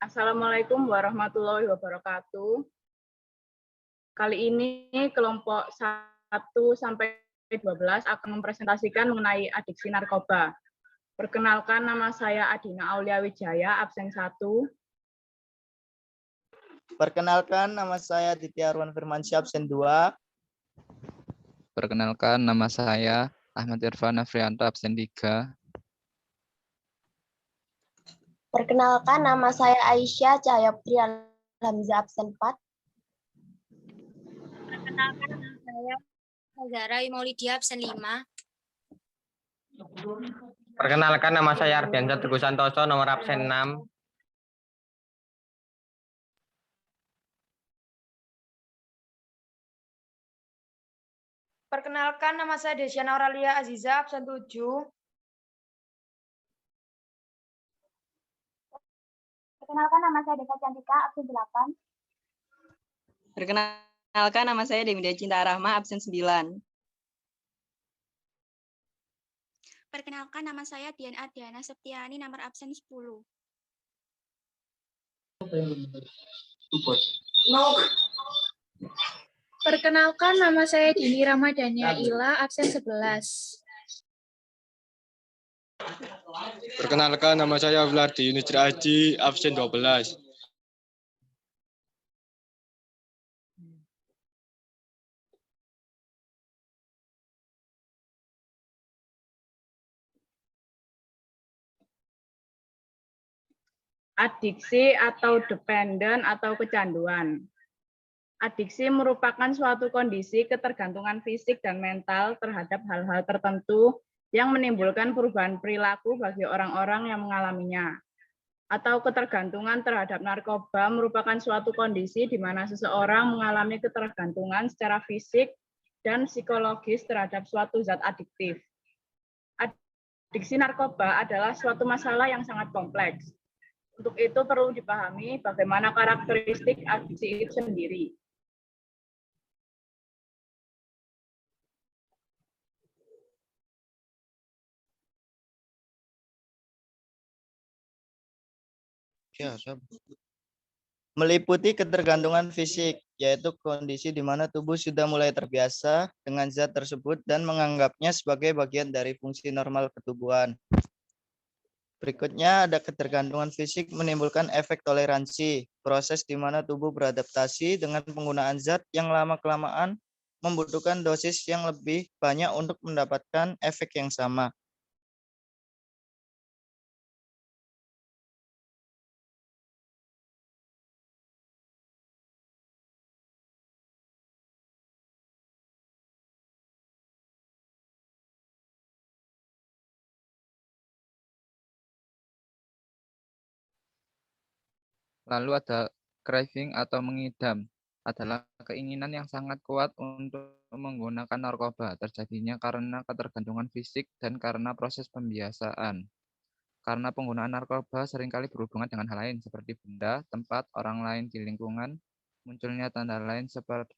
Assalamualaikum warahmatullahi wabarakatuh. Kali ini kelompok 1 sampai 12 akan mempresentasikan mengenai adiksi narkoba. Perkenalkan, nama saya Adina Aulia Wijaya, absen 1. Perkenalkan, nama saya Ditya Arwan Firmansyah, absen 2. Perkenalkan, nama saya Ahmad Irfan Afrianto, absen 3. Perkenalkan, nama saya Aisyah Cahaya Putri Alhamzah, absen 4. Perkenalkan, nama saya Zara Maulidia, absen 5. Perkenalkan, nama saya Ardiansyah Teguh Santoso, nomor absen 6. Perkenalkan, nama saya Desyana Auralia Aziza, absen 7. Perkenalkan, nama saya Deva Cantika, absen 8. Perkenalkan, nama saya Demidia Cinta Rahma, absen 9. Perkenalkan, nama saya Dian Ardiana Septiani, nomor absen 10. Perkenalkan, nama saya Dini Ramadhania Ila, absen 11. Perkenalkan, nama saya Vladi Yunusra Aji, absen 12. Adiksi atau dependen atau kecanduan. Adiksi merupakan suatu kondisi ketergantungan fisik dan mental terhadap hal-hal tertentu yang menimbulkan perubahan perilaku bagi orang-orang yang mengalaminya. Atau ketergantungan terhadap narkoba merupakan suatu kondisi di mana seseorang mengalami ketergantungan secara fisik dan psikologis terhadap suatu zat adiktif. Adiksi narkoba adalah suatu masalah yang sangat kompleks. Untuk itu perlu dipahami bagaimana karakteristik adiksi itu sendiri. Meliputi ketergantungan fisik, yaitu kondisi di mana tubuh sudah mulai terbiasa dengan zat tersebut dan menganggapnya sebagai bagian dari fungsi normal ketubuhan. Berikutnya ada ketergantungan fisik menimbulkan efek toleransi, proses di mana tubuh beradaptasi dengan penggunaan zat yang lama-kelamaan membutuhkan dosis yang lebih banyak untuk mendapatkan efek yang sama. Lalu ada craving atau mengidam, adalah keinginan yang sangat kuat untuk menggunakan narkoba, terjadinya karena ketergantungan fisik dan karena proses pembiasaan. Karena penggunaan narkoba seringkali berhubungan dengan hal lain seperti benda, tempat, orang lain di lingkungan, munculnya tanda lain seperti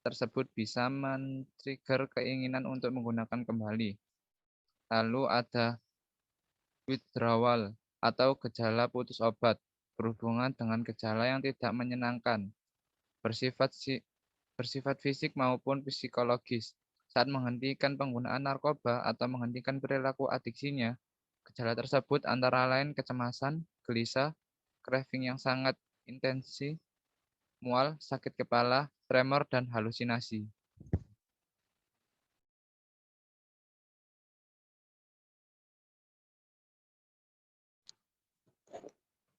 tersebut bisa men-trigger keinginan untuk menggunakan kembali. Lalu ada withdrawal atau gejala putus obat, berhubungan dengan gejala yang tidak menyenangkan, bersifat fisik maupun psikologis. Saat menghentikan penggunaan narkoba atau menghentikan perilaku adiksinya, gejala tersebut antara lain kecemasan, gelisah, craving yang sangat intensif, mual, sakit kepala, tremor, dan halusinasi.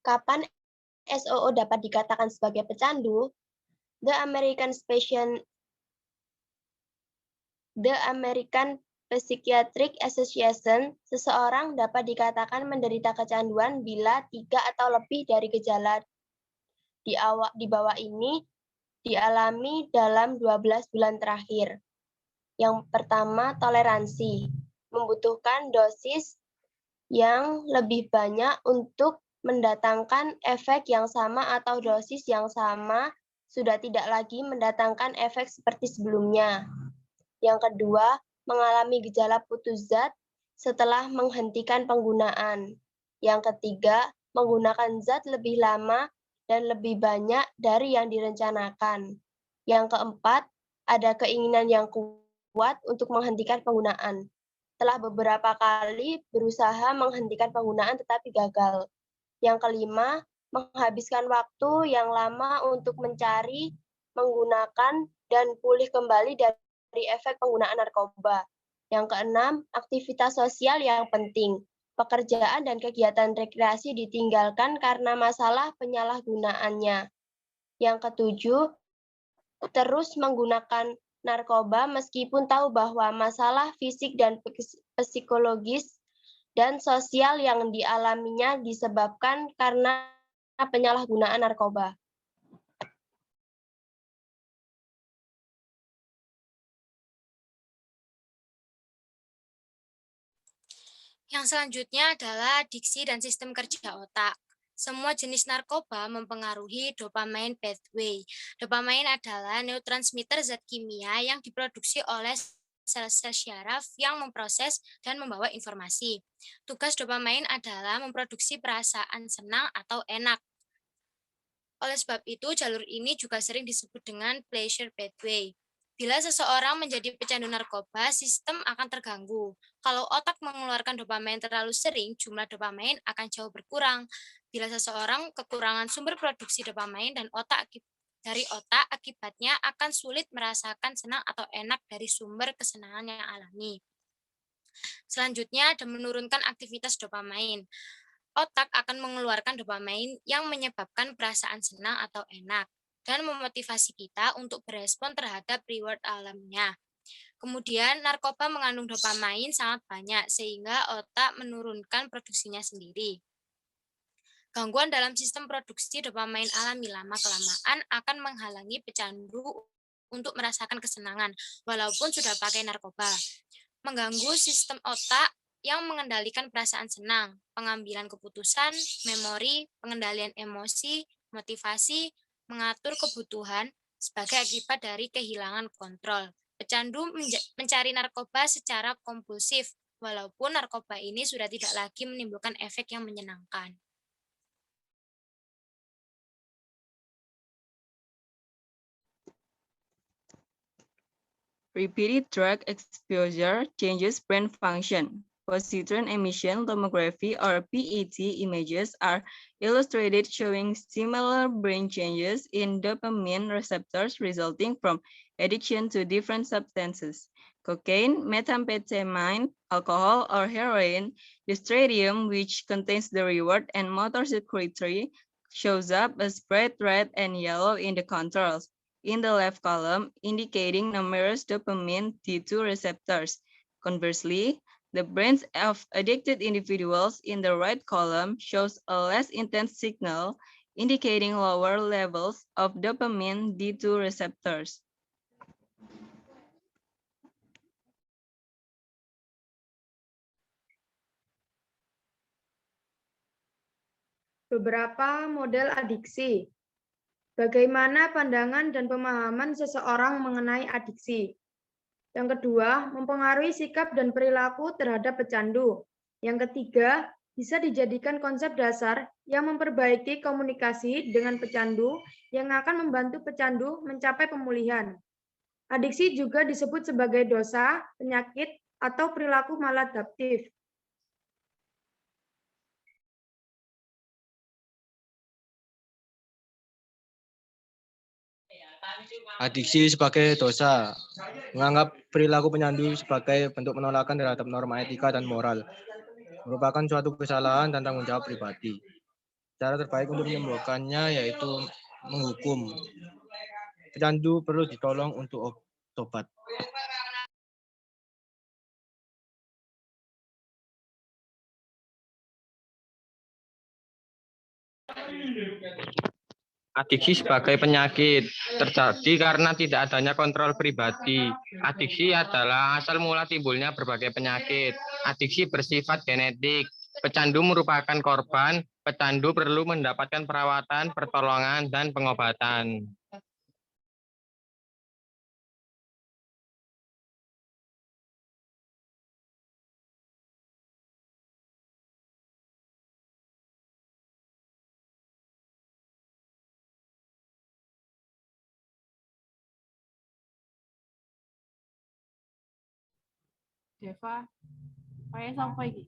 Kapan SOO dapat dikatakan sebagai pecandu? The American Psychiatric Association, seseorang dapat dikatakan menderita kecanduan bila 3 atau lebih dari gejala di bawah ini dialami dalam 12 bulan terakhir. Yang pertama, toleransi, membutuhkan dosis yang lebih banyak untuk mendatangkan efek yang sama atau dosis yang sama sudah tidak lagi mendatangkan efek seperti sebelumnya. Yang kedua, mengalami gejala putus zat setelah menghentikan penggunaan. Yang ketiga, menggunakan zat lebih lama dan lebih banyak dari yang direncanakan. Yang keempat, ada keinginan yang kuat untuk menghentikan penggunaan. Telah beberapa kali berusaha menghentikan penggunaan tetapi gagal. Yang kelima, menghabiskan waktu yang lama untuk mencari, menggunakan, dan pulih kembali dari efek penggunaan narkoba. Yang keenam, aktivitas sosial yang penting. Pekerjaan dan kegiatan rekreasi ditinggalkan karena masalah penyalahgunaannya. Yang ketujuh, terus menggunakan narkoba meskipun tahu bahwa masalah fisik dan psikologis dan sosial yang dialaminya disebabkan karena penyalahgunaan narkoba. Yang selanjutnya adalah diksi dan sistem kerja otak. Semua jenis narkoba mempengaruhi dopamine pathway. Dopamine adalah neurotransmitter zat kimia yang diproduksi oleh sel-sel syaraf yang memproses dan membawa informasi. Tugas dopamine adalah memproduksi perasaan senang atau enak. Oleh sebab itu, jalur ini juga sering disebut dengan pleasure pathway. Bila seseorang menjadi pecandu narkoba, sistem akan terganggu. Kalau otak mengeluarkan dopamin terlalu sering, jumlah dopamin akan jauh berkurang. Bila seseorang kekurangan sumber produksi dopamin dan dari otak, akibatnya akan sulit merasakan senang atau enak dari sumber kesenangan yang alami. Selanjutnya, ada menurunkan aktivitas dopamin. Otak akan mengeluarkan dopamin yang menyebabkan perasaan senang atau enak dan memotivasi kita untuk berespon terhadap reward alamnya. Kemudian, narkoba mengandung dopamin sangat banyak sehingga otak menurunkan produksinya sendiri. Gangguan dalam sistem produksi dopamin alami lama-kelamaan akan menghalangi pecandu untuk merasakan kesenangan walaupun sudah pakai narkoba. Mengganggu sistem otak yang mengendalikan perasaan senang, pengambilan keputusan, memori, pengendalian emosi, motivasi, mengatur kebutuhan sebagai akibat dari kehilangan kontrol. Pecandu mencari narkoba secara kompulsif, walaupun narkoba ini sudah tidak lagi menimbulkan efek yang menyenangkan. Repeated drug exposure changes brain function. Positron emission tomography or PET images are illustrated showing similar brain changes in dopamine receptors resulting from addiction to different substances. Cocaine, methamphetamine, alcohol, or heroin, the stridium, which contains the reward and motor circuitry, shows up as bright red and yellow in the controls. In the left column, indicating numerous dopamine D2 receptors. Conversely, the brains of addicted individuals in the right column shows a less intense signal, indicating lower levels of dopamine D2 receptors. Beberapa model adiksi. Bagaimana pandangan dan pemahaman seseorang mengenai adiksi? Yang kedua, mempengaruhi sikap dan perilaku terhadap pecandu. Yang ketiga, bisa dijadikan konsep dasar yang memperbaiki komunikasi dengan pecandu yang akan membantu pecandu mencapai pemulihan. Adiksi juga disebut sebagai dosa, penyakit, atau perilaku maladaptif. Adiksi sebagai dosa, menganggap perilaku pecandu sebagai bentuk penolakan terhadap norma etika dan moral, merupakan suatu kesalahan dan tanggung jawab pribadi. Cara terbaik untuk menyembuhkannya yaitu menghukum. Pecandu perlu ditolong untuk tobat. Adiksi sebagai penyakit terjadi karena tidak adanya kontrol pribadi. Adiksi adalah asal mula timbulnya berbagai penyakit. Adiksi bersifat genetik. Pecandu merupakan korban. Pecandu perlu mendapatkan perawatan, pertolongan, dan pengobatan. Deva, saya sampai iki.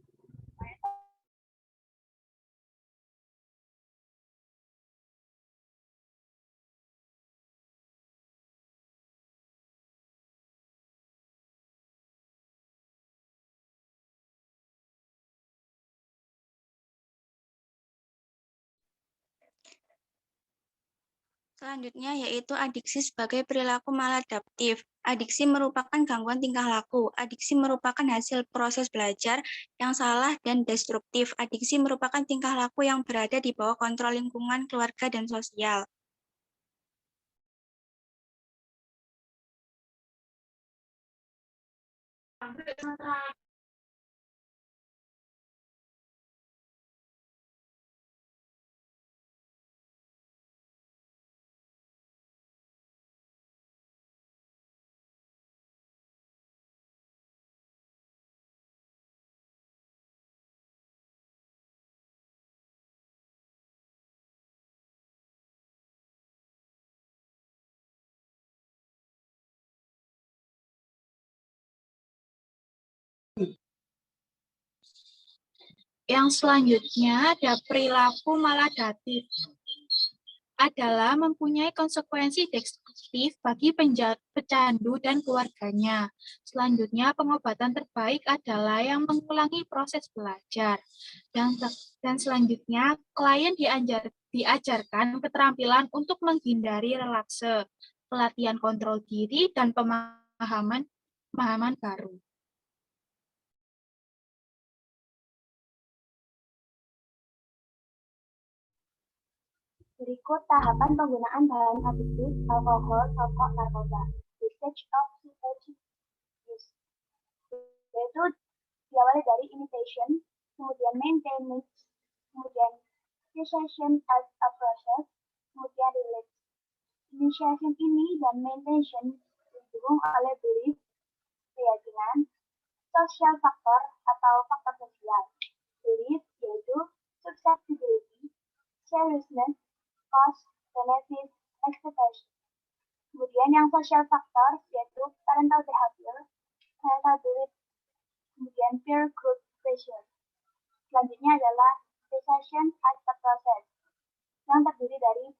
Selanjutnya yaitu adiksi sebagai perilaku maladaptif. Adiksi merupakan gangguan tingkah laku. Adiksi merupakan hasil proses belajar yang salah dan destruktif. Adiksi merupakan tingkah laku yang berada di bawah kontrol lingkungan, keluarga, dan sosial. Yang selanjutnya ada perilaku maladaptif. Adalah mempunyai konsekuensi destruktif bagi pecandu dan keluarganya. Selanjutnya, pengobatan terbaik adalah yang mengulangi proses belajar. Dan selanjutnya, klien diajarkan keterampilan untuk menghindari relapse, pelatihan kontrol diri, dan pemahaman baru. Berikut tahapan penggunaan bahan adiktif, alkohol, rokok, narkoba. Usage of psychoactive use. Yaitu diawali dari initiation, kemudian maintenance, kemudian cessation as a process, kemudian release. Initiation ini dan maintenance didukung oleh belief, keyakinan, social factor atau faktor sosial. Belief yaitu susceptibility, seriousness, cost, benefit, expectation. Kemudian yang social factor yaitu parental behavior, parental belief, kemudian peer group pressure. Selanjutnya adalah cessation as a process yang terdiri dari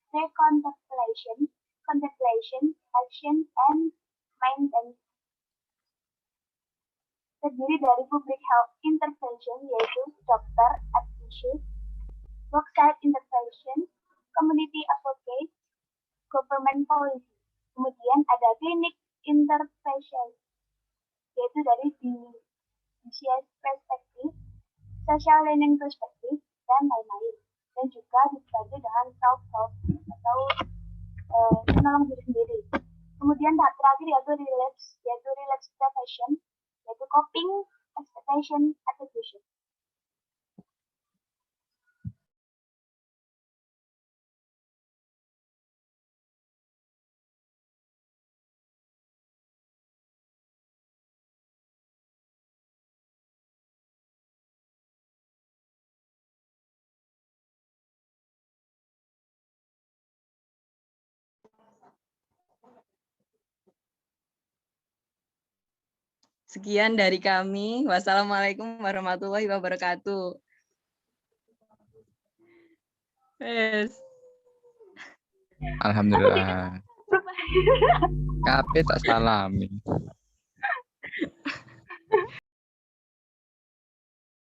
pre-contemplation, contemplation, action, and maintenance. Terdiri dari public health intervention yaitu dokter, admission, worksite intervention, community advocate, government policy. Kemudian ada clinic intervention, yaitu dari BCS perspektif, social learning perspektif, dan lain-lain. Dan juga dibantu dengan self-help atau menolong diri sendiri. Kemudian tahap terakhir yaitu relapse prevention, yaitu coping, expectation, attribution. Sekian dari kami. Wassalamualaikum warahmatullahi wabarakatuh. Yes. Alhamdulillah. Kape tak salami.